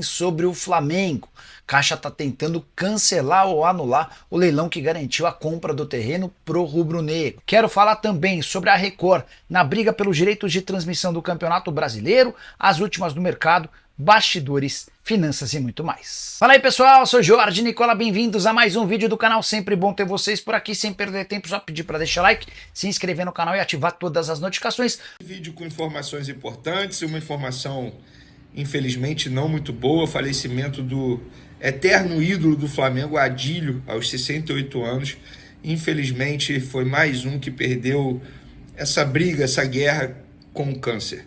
Sobre o Flamengo. Caixa está tentando cancelar ou anular o leilão que garantiu a compra do terreno pro rubro-negro. Quero falar também sobre a Record na briga pelos direitos de transmissão do Campeonato Brasileiro, as últimas do mercado, bastidores, finanças e muito mais. Fala aí pessoal, eu sou Jorge Nicola, bem-vindos a mais um vídeo do canal, sempre bom ter vocês por aqui, sem perder tempo, só pedir para deixar like, se inscrever no canal e ativar todas as notificações. Vídeo com informações importantes, uma informação infelizmente não muito boa, falecimento do eterno ídolo do Flamengo, Adílio, aos 68 anos. Infelizmente foi mais um que perdeu essa briga, essa guerra com o câncer.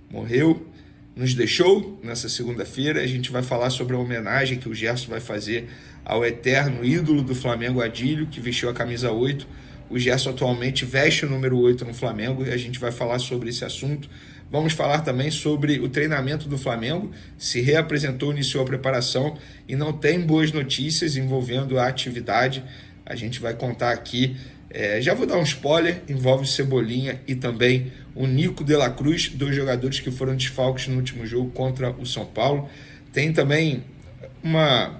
Morreu, nos deixou nessa segunda-feira. A gente vai falar sobre a homenagem que o Gerson vai fazer ao eterno ídolo do Flamengo, Adílio, que vestiu a camisa 8. O Gerson atualmente veste o número 8 no Flamengo e a gente vai falar sobre esse assunto. Vamos falar também sobre o treinamento do Flamengo, se reapresentou, iniciou a preparação e não tem boas notícias envolvendo a atividade. A gente vai contar aqui, já vou dar um spoiler, envolve o Cebolinha e também o Nico de la Cruz, dois jogadores que foram desfalques no último jogo contra o São Paulo. Tem também uma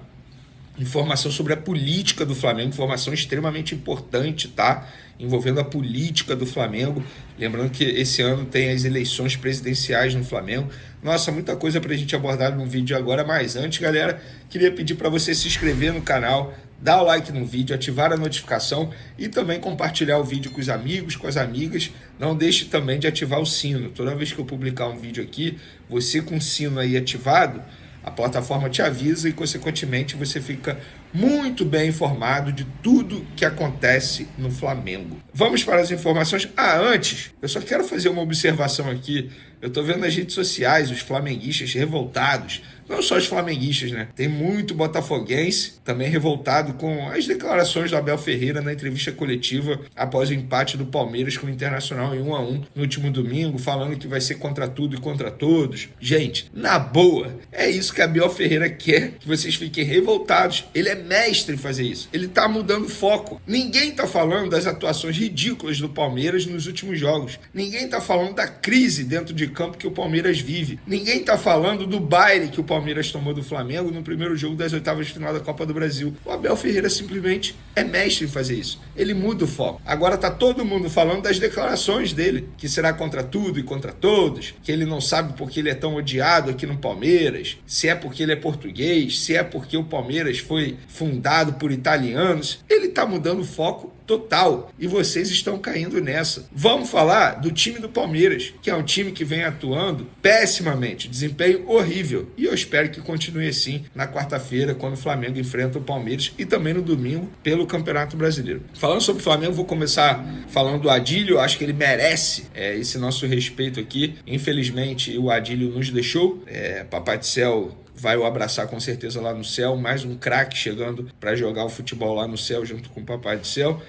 informação sobre a política do Flamengo, informação extremamente importante, tá? Envolvendo a política do Flamengo. Lembrando que esse ano tem as eleições presidenciais no Flamengo. Nossa, muita coisa pra gente abordar no vídeo agora, mas antes, galera, queria pedir para você se inscrever no canal, dar o like no vídeo, ativar a notificação e também compartilhar o vídeo com os amigos, com as amigas. Não deixe também de ativar o sino. Toda vez que eu publicar um vídeo aqui, você com o sino aí ativado, a plataforma te avisa e, consequentemente, você fica muito bem informado de tudo que acontece no Flamengo. Vamos para as informações. Antes, eu só quero fazer uma observação aqui. Eu tô vendo nas redes sociais os flamenguistas revoltados. Não só os flamenguistas, né? Tem muito botafoguense também revoltado com as declarações do Abel Ferreira na entrevista coletiva após o empate do Palmeiras com o Internacional em 1-1 no último domingo, falando que vai ser contra tudo e contra todos. Gente, na boa, é isso que Abel Ferreira quer, que vocês fiquem revoltados. Ele é mestre em fazer isso. Ele tá mudando o foco. Ninguém tá falando das atuações ridículas do Palmeiras nos últimos jogos. Ninguém tá falando da crise dentro de campo que o Palmeiras vive. Ninguém tá falando do baile que o Palmeiras tomou do Flamengo no primeiro jogo das oitavas de final da Copa do Brasil. O Abel Ferreira simplesmente é mestre em fazer isso. Ele muda o foco. Agora tá todo mundo falando das declarações dele, que será contra tudo e contra todos, que ele não sabe porque ele é tão odiado aqui no Palmeiras, se é porque ele é português, se é porque o Palmeiras foi fundado por italianos. Ele tá mudando o foco total e vocês estão caindo nessa. Vamos falar do time do Palmeiras, que é um time que vem atuando pessimamente, desempenho horrível, e eu espero que continue assim na quarta-feira, quando o Flamengo enfrenta o Palmeiras, e também no domingo pelo Campeonato Brasileiro. Falando sobre o Flamengo, vou começar falando do Adílio. Acho que ele merece esse nosso respeito aqui. Infelizmente o Adílio nos deixou, Papai do Céu vai o abraçar com certeza lá no céu, mais um craque chegando para jogar o futebol lá no céu junto com o Papai do Céu.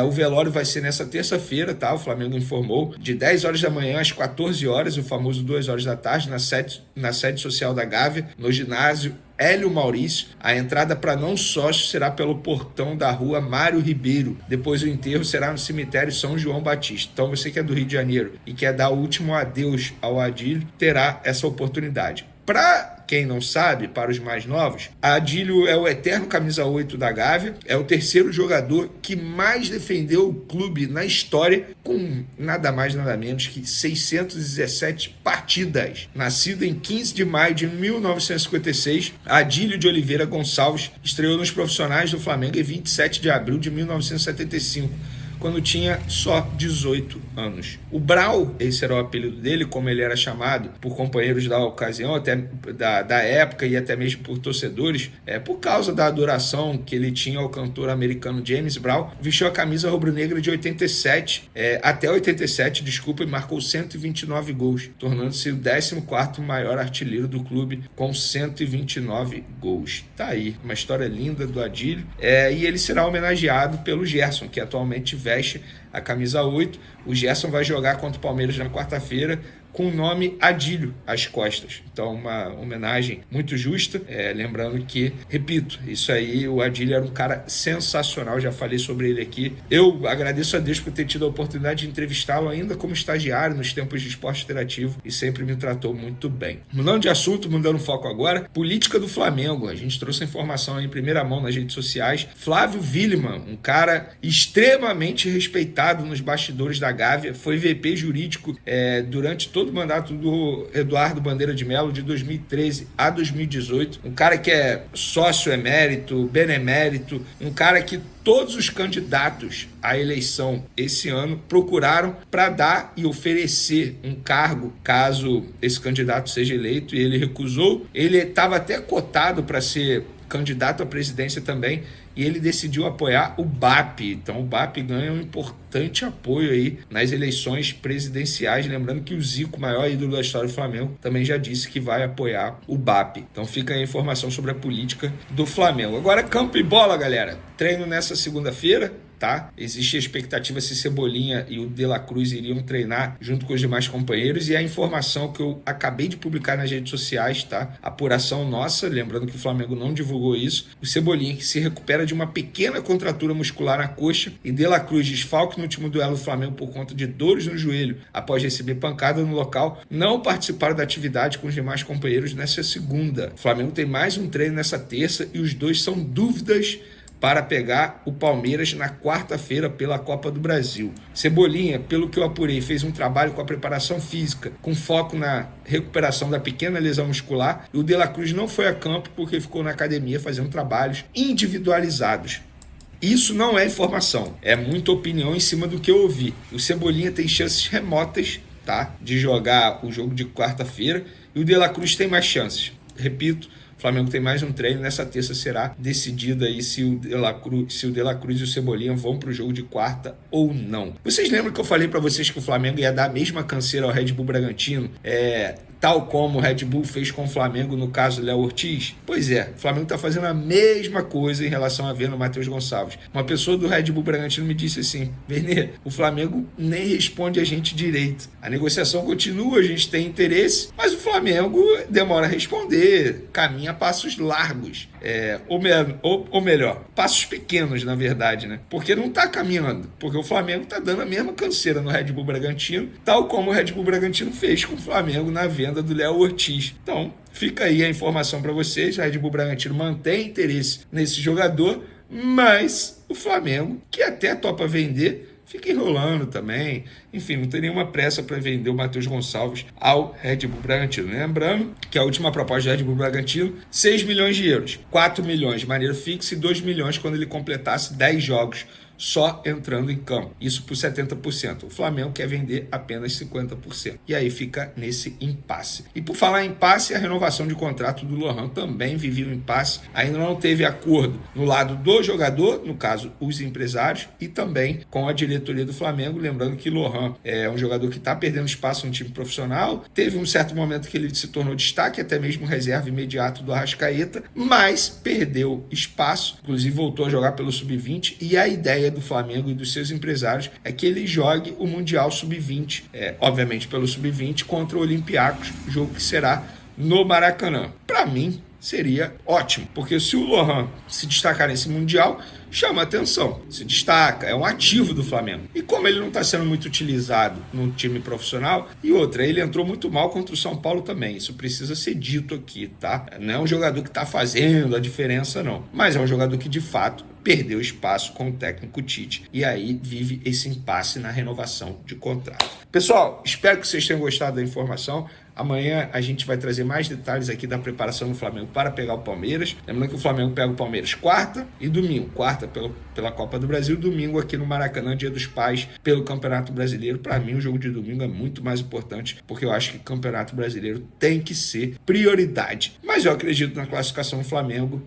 O velório vai ser nessa terça-feira, tá? O Flamengo informou, de 10 horas da manhã às 14 horas, o famoso 2 horas da tarde, na sede social da Gávea, no ginásio Hélio Maurício. A entrada para não sócios será pelo portão da rua Mário Ribeiro. Depois o enterro será no cemitério São João Batista. Então você que é do Rio de Janeiro e quer dar o último adeus ao Adílio, terá essa oportunidade. Para quem não sabe, para os mais novos, Adílio é o eterno camisa 8 da Gávea, é o terceiro jogador que mais defendeu o clube na história, com nada mais nada menos que 617 partidas. Nascido em 15 de maio de 1956, Adílio de Oliveira Gonçalves estreou nos profissionais do Flamengo em 27 de abril de 1975. Quando tinha só 18 anos. O Brau, esse era o apelido dele, como ele era chamado por companheiros da ocasião, até da época e até mesmo por torcedores, por causa da adoração que ele tinha ao cantor americano James Brown, vestiu a camisa rubro-negra de 87, até 87, e marcou 129 gols, tornando-se o 14º maior artilheiro do clube com 129 gols. Tá aí, uma história linda do Adílio, e ele será homenageado pelo Gerson, que atualmente veste a camisa 8. O Gerson vai jogar contra o Palmeiras na quarta-feira, com o nome Adílio às costas. Então, uma homenagem muito justa. Lembrando que, repito, isso aí, o Adílio era um cara sensacional, já falei sobre ele aqui. Eu agradeço a Deus por ter tido a oportunidade de entrevistá-lo ainda como estagiário nos tempos de esporte interativo e sempre me tratou muito bem. Mudando de assunto, mudando foco agora, política do Flamengo. A gente trouxe a informação aí em primeira mão nas redes sociais. Flávio Willemann, um cara extremamente respeitado nos bastidores da Gávea, foi VP jurídico durante todo o mandato do Eduardo Bandeira de Mello, de 2013 a 2018. Um cara que é sócio emérito, benemérito, um cara que todos os candidatos à eleição esse ano procuraram para dar e oferecer um cargo caso esse candidato seja eleito, e ele recusou. Ele estava até cotado para ser candidato à presidência também, e ele decidiu apoiar o BAP. Então o BAP ganha um importante apoio aí nas eleições presidenciais. Lembrando que o Zico, maior ídolo da história do Flamengo, também já disse que vai apoiar o BAP. Então fica aí a informação sobre a política do Flamengo. Agora, campo e bola, galera. Treino nessa segunda-feira. Tá? Existe a expectativa se Cebolinha e o De La Cruz iriam treinar junto com os demais companheiros, e a informação que eu acabei de publicar nas redes sociais, tá? Apuração nossa, lembrando que o Flamengo não divulgou isso. O Cebolinha, que se recupera de uma pequena contratura muscular na coxa, e De La Cruz, desfalque no último duelo do Flamengo por conta de dores no joelho após receber pancada no local, não participaram da atividade com os demais companheiros nessa segunda. O Flamengo tem mais um treino nessa terça e os dois são dúvidas para pegar o Palmeiras na quarta-feira pela Copa do Brasil. Cebolinha, pelo que eu apurei, fez um trabalho com a preparação física, com foco na recuperação da pequena lesão muscular, e o De La Cruz não foi a campo porque ficou na academia fazendo trabalhos individualizados. Isso não é informação, é muita opinião em cima do que eu ouvi. O Cebolinha tem chances remotas, tá, de jogar o jogo de quarta-feira, e o De La Cruz tem mais chances. Repito, o Flamengo tem mais um treino. Nessa terça será decidido aí se o De La Cruz e o Cebolinha vão para o jogo de quarta ou não. Vocês lembram que eu falei para vocês que o Flamengo ia dar a mesma canseira ao Red Bull Bragantino? Tal como o Red Bull fez com o Flamengo no caso do Léo Ortiz? Pois é, o Flamengo está fazendo a mesma coisa em relação a ver no Matheus Gonçalves. Uma pessoa do Red Bull Bragantino me disse assim: Vernê, o Flamengo nem responde a gente direito. A negociação continua, a gente tem interesse, mas o Flamengo demora a responder, caminha a passos largos. Ou melhor, passos pequenos, na verdade, né? Porque não está caminhando, porque o Flamengo está dando a mesma canseira no Red Bull Bragantino, tal como o Red Bull Bragantino fez com o Flamengo na venda do Léo Ortiz. Então, fica aí a informação para vocês. O Red Bull Bragantino mantém interesse nesse jogador, mas o Flamengo, que até topa vender, fica enrolando também. Enfim, não tem nenhuma pressa para vender o Matheus Gonçalves ao Red Bull Bragantino. Lembrando que a última proposta do Red Bull Bragantino, 6 milhões de euros, 4 milhões de maneira fixa e 2 milhões quando ele completasse 10 jogos só entrando em campo. Isso por 70%. O Flamengo quer vender apenas 50%. E aí fica nesse impasse. E por falar em impasse, a renovação de contrato do Lohan também vivia um impasse. Ainda não teve acordo no lado do jogador, no caso, os empresários, e também com a diretoria do Flamengo. Lembrando que Lohan é um jogador que está perdendo espaço no time profissional. Teve um certo momento que ele se tornou destaque, até mesmo reserva imediato do Arrascaeta, mas perdeu espaço. Inclusive voltou a jogar pelo Sub-20, e a ideia do Flamengo e dos seus empresários é que ele jogue o Mundial Sub-20, obviamente pelo Sub-20, contra o Olympiacos, jogo que será no Maracanã. Para mim, seria ótimo, porque se o Lohan se destacar nesse Mundial, chama atenção, se destaca, é um ativo do Flamengo. E como ele não está sendo muito utilizado no time profissional, e outra, ele entrou muito mal contra o São Paulo também, isso precisa ser dito aqui, tá? Não é um jogador que está fazendo a diferença, não, mas é um jogador que, de fato, perdeu espaço com o técnico Tite, e aí vive esse impasse na renovação de contrato. Pessoal, espero que vocês tenham gostado da informação. Amanhã a gente vai trazer mais detalhes aqui da preparação do Flamengo para pegar o Palmeiras. Lembrando que o Flamengo pega o Palmeiras quarta e domingo. Quarta pela Copa do Brasil, domingo aqui no Maracanã, Dia dos Pais, pelo Campeonato Brasileiro. Para mim, o jogo de domingo é muito mais importante, porque eu acho que o Campeonato Brasileiro tem que ser prioridade. Mas eu acredito na classificação do Flamengo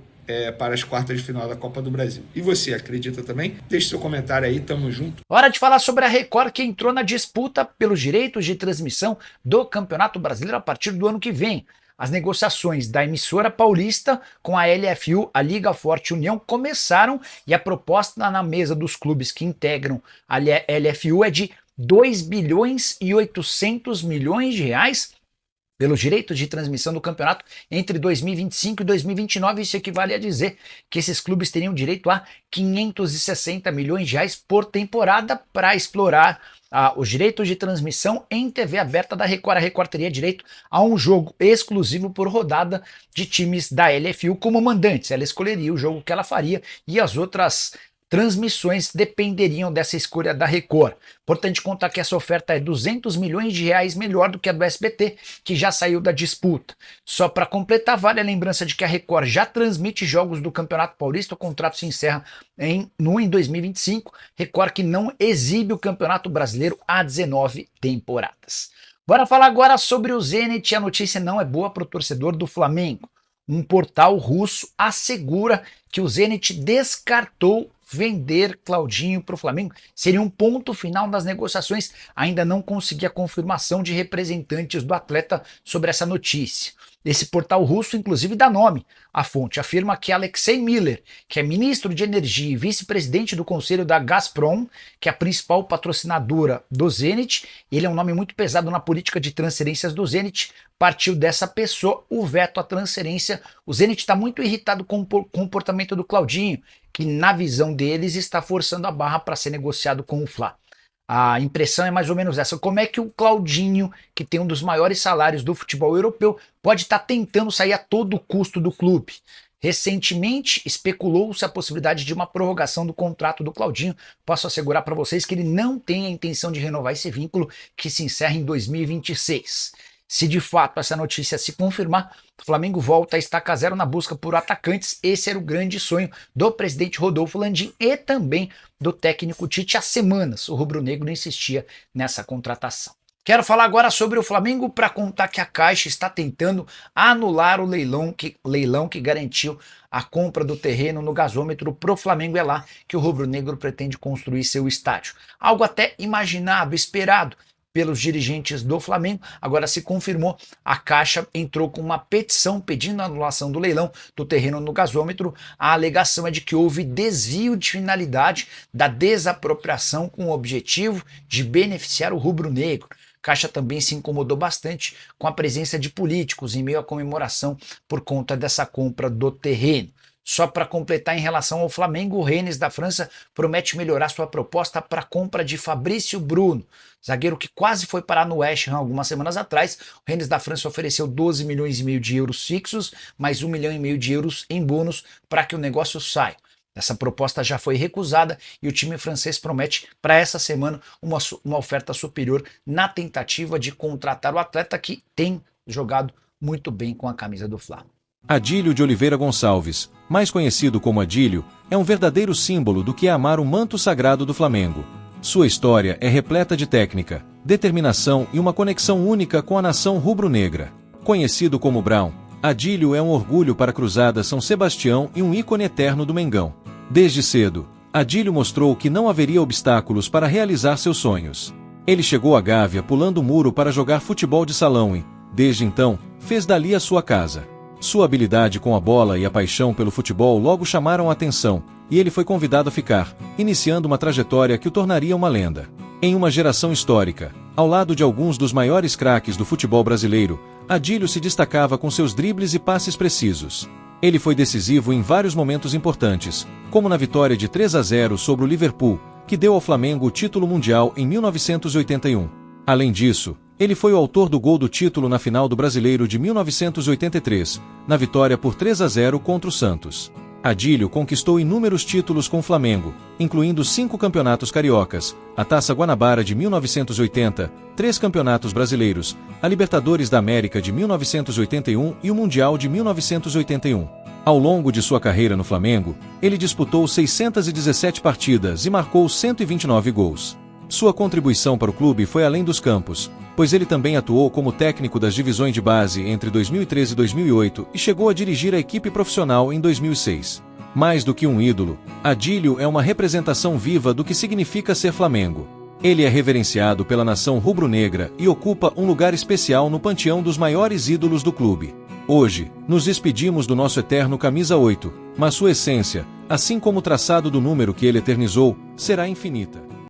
para as quartas de final da Copa do Brasil. E você acredita também? Deixe seu comentário aí, tamo junto. Hora de falar sobre a Record, que entrou na disputa pelos direitos de transmissão do Campeonato Brasileiro a partir do ano que vem. As negociações da emissora paulista com a LFU, a Liga Forte União, começaram, e a proposta na mesa dos clubes que integram a LFU é de 2 bilhões e 800 milhões de reais pelos direitos de transmissão do campeonato entre 2025 e 2029. Isso equivale a dizer que esses clubes teriam direito a 560 milhões de reais por temporada para explorar os direitos de transmissão em TV aberta da Record. A Record teria direito a um jogo exclusivo por rodada de times da LFU como mandantes. Ela escolheria o jogo que ela faria e as outras transmissões dependeriam dessa escolha da Record. Importante contar que essa oferta é 200 milhões de reais melhor do que a do SBT, que já saiu da disputa. Só para completar, vale a lembrança de que a Record já transmite jogos do Campeonato Paulista. O contrato se encerra em 2025. Record que não exibe o Campeonato Brasileiro há 19 temporadas. Bora falar agora sobre o Zenit. A notícia não é boa para o torcedor do Flamengo. Um portal russo assegura que o Zenit descartou vender Claudinho para o Flamengo. Seria um ponto final das negociações. Ainda não consegui a confirmação de representantes do atleta sobre essa notícia. Esse portal russo, inclusive, dá nome à fonte. Afirma que Alexei Miller, que é ministro de Energia e vice-presidente do conselho da Gazprom, que é a principal patrocinadora do Zenit, ele é um nome muito pesado na política de transferências do Zenit, partiu dessa pessoa o veto à transferência. O Zenit está muito irritado com o comportamento do Claudinho, que na visão deles está forçando a barra para ser negociado com o Fla. A impressão é mais ou menos essa. Como é que o Claudinho, que tem um dos maiores salários do futebol europeu, pode estar tentando sair a todo custo do clube? Recentemente, especulou-se a possibilidade de uma prorrogação do contrato do Claudinho. Posso assegurar para vocês que ele não tem a intenção de renovar esse vínculo, que se encerra em 2026. Se de fato essa notícia se confirmar, o Flamengo volta a estaca zero na busca por atacantes. Esse era o grande sonho do presidente Rodolfo Landim e também do técnico Tite há semanas. O rubro-negro insistia nessa contratação. Quero falar agora sobre o Flamengo para contar que a Caixa está tentando anular o leilão que garantiu a compra do terreno no gasômetro pro Flamengo. É lá que o rubro-negro pretende construir seu estádio. Algo até imaginado, esperado pelos dirigentes do Flamengo. Agora se confirmou, a Caixa entrou com uma petição pedindo a anulação do leilão do terreno no gasômetro. A alegação é de que houve desvio de finalidade da desapropriação com o objetivo de beneficiar o rubro-negro. Caixa também se incomodou bastante com a presença de políticos em meio à comemoração por conta dessa compra do terreno. Só para completar, em relação ao Flamengo, o Rennes da França promete melhorar sua proposta para a compra de Fabrício Bruno, zagueiro que quase foi parar no West Ham algumas semanas atrás. O Rennes da França ofereceu 12 milhões e meio de euros fixos, mais 1,5 milhão de euros em bônus para que o negócio saia. Essa proposta já foi recusada e o time francês promete para essa semana uma oferta superior na tentativa de contratar o atleta, que tem jogado muito bem com a camisa do Fla. Adílio de Oliveira Gonçalves, mais conhecido como Adílio, é um verdadeiro símbolo do que é amar o manto sagrado do Flamengo. Sua história é repleta de técnica, determinação e uma conexão única com a nação rubro-negra. Conhecido como Brown, Adílio é um orgulho para a Cruzada São Sebastião e um ícone eterno do Mengão. Desde cedo, Adílio mostrou que não haveria obstáculos para realizar seus sonhos. Ele chegou à Gávea pulando o muro para jogar futebol de salão e, desde então, fez dali a sua casa. Sua habilidade com a bola e a paixão pelo futebol logo chamaram a atenção, e ele foi convidado a ficar, iniciando uma trajetória que o tornaria uma lenda. Em uma geração histórica, ao lado de alguns dos maiores craques do futebol brasileiro, Adílio se destacava com seus dribles e passes precisos. Ele foi decisivo em vários momentos importantes, como na vitória de 3-0 sobre o Liverpool, que deu ao Flamengo o título mundial em 1981. Além disso, ele foi o autor do gol do título na final do Brasileiro de 1983, na vitória por 3-0 contra o Santos. Adílio conquistou inúmeros títulos com o Flamengo, incluindo 5 campeonatos cariocas, a Taça Guanabara de 1980, 3 campeonatos brasileiros, a Libertadores da América de 1981 e o Mundial de 1981. Ao longo de sua carreira no Flamengo, ele disputou 617 partidas e marcou 129 gols. Sua contribuição para o clube foi além dos campos, pois ele também atuou como técnico das divisões de base entre 2013 e 2008 e chegou a dirigir a equipe profissional em 2006. Mais do que um ídolo, Adílio é uma representação viva do que significa ser Flamengo. Ele é reverenciado pela nação rubro-negra e ocupa um lugar especial no panteão dos maiores ídolos do clube. Hoje, nos despedimos do nosso eterno camisa 8, mas sua essência, assim como o traçado do número que ele eternizou, será infinita.